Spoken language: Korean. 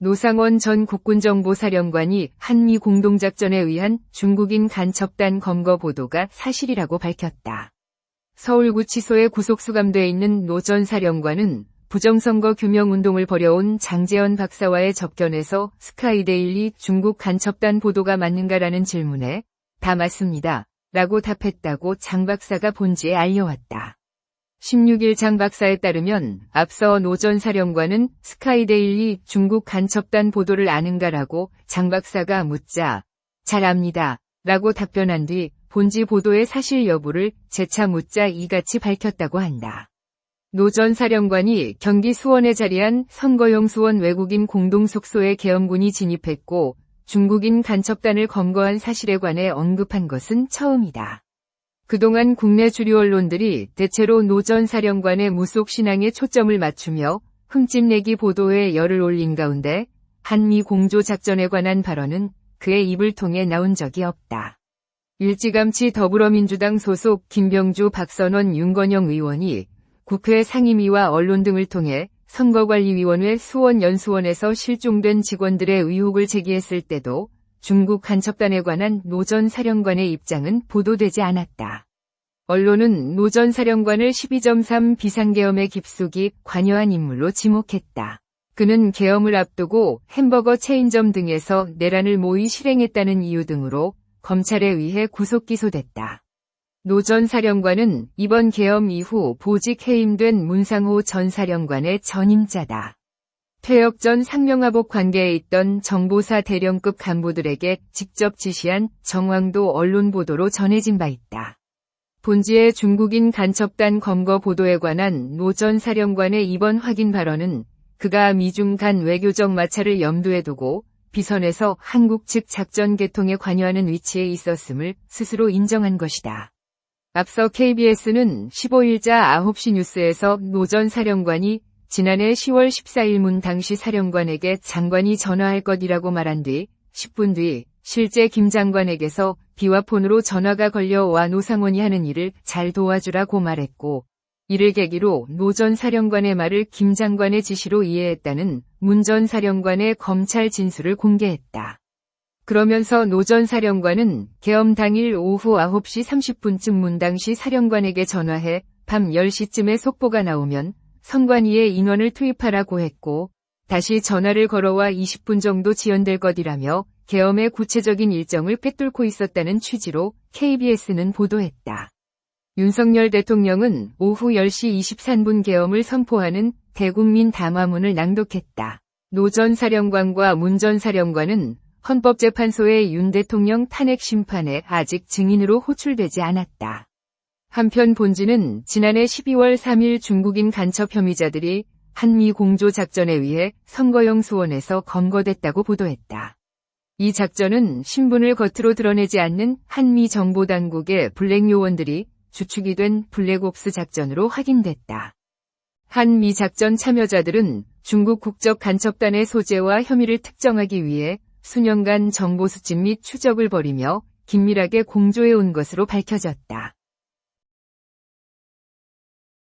노상원 전 국군정보사령관이 한미 공동작전에 의한 중국인 간첩단 검거 보도가 사실이라고 밝혔다. 서울구치소에 구속수감돼 있는 노 전 사령관은 부정선거 규명운동을 벌여온 장제원 박사와의 접견에서 스카이데일리 중국 간첩단 보도가 맞는가라는 질문에 다 맞습니다. 라고 답했다고 장 박사가 본지에 알려왔다. 16일 장 박사에 따르면 앞서 노 전 사령관은 스카이데일리 중국 간첩단 보도를 아는가라고 장 박사가 묻자 잘 압니다. 라고 답변한 뒤 본지 보도의 사실 여부를 재차 묻자 이같이 밝혔다고 한다. 노 전 사령관이 경기 수원에 자리한 선거용 수원 외국인 공동숙소에 계엄군이 진입했고 중국인 간첩단을 검거한 사실에 관해 언급한 것은 처음이다. 그동안 국내 주류 언론들이 대체로 노 전 사령관의 무속 신앙에 초점을 맞추며 흠집내기 보도에 열을 올린 가운데 한미 공조작전에 관한 발언은 그의 입을 통해 나온 적이 없다. 일찌감치 더불어민주당 소속 김병주, 박선원, 윤건영 의원이 국회 상임위와 언론 등을 통해 선거관리위원회 수원연수원에서 실종된 직원들의 의혹을 제기했을 때도 중국 간첩단에 관한 노 전 사령관의 입장은 보도되지 않았다. 언론은 노 전 사령관을 12.3 비상계엄에 깊숙이 관여한 인물로 지목했다. 그는 계엄을 앞두고 햄버거 체인점 등에서 내란을 모의 실행했다는 이유 등으로 검찰에 의해 구속 기소됐다. 노 전 사령관은 이번 계엄 이후 보직 해임된 문상호 전 사령관의 전임자다. 퇴역 전 상명하복 관계에 있던 정보사 대령급 간부들에게 직접 지시한 정황도 언론 보도로 전해진 바 있다. 본지의 중국인 간첩단 검거 보도에 관한 노 전 사령관의 이번 확인 발언은 그가 미중 간 외교적 마찰을 염두에 두고 비선에서 한국 측 작전 개통에 관여하는 위치에 있었음을 스스로 인정한 것이다. 앞서 KBS는 15일자 9시 뉴스에서 노 전 사령관이 지난해 10월 14일 문 당시 사령관에게 장관이 전화할 것이라고 말한 뒤 10분 뒤 실제 김 장관에게서 비와폰으로 전화가 걸려와 노상원이 하는 일을 잘 도와주라고 말했고 이를 계기로 노 전 사령관의 말을 김 장관의 지시로 이해했다는 문 전 사령관의 검찰 진술을 공개했다. 그러면서 노 전 사령관은 계엄 당일 오후 9시 30분쯤 문 당시 사령관에게 전화해 밤 10시쯤에 속보가 나오면 선관위에 인원을 투입하라고 했고 다시 전화를 걸어와 20분 정도 지연될 것이라며 계엄의 구체적인 일정을 꿰뚫고 있었다는 취지로 KBS는 보도했다. 윤석열 대통령은 오후 10시 23분 계엄을 선포하는 대국민 담화문을 낭독했다. 노 전 사령관과 문 전 사령관은 헌법재판소의 윤 대통령 탄핵 심판에 아직 증인으로 호출되지 않았다. 한편 본지는 지난해 12월 3일 중국인 간첩 혐의자들이 한미 공조작전에 의해 선거용 수원에서 검거됐다고 보도했다. 이 작전은 신분을 겉으로 드러내지 않는 한미 정보당국의 블랙 요원들이 주축이 된 블랙옵스 작전으로 확인됐다. 한미 작전 참여자들은 중국 국적 간첩단의 소재와 혐의를 특정하기 위해 수년간 정보 수집 및 추적을 벌이며 긴밀하게 공조해온 것으로 밝혀졌다.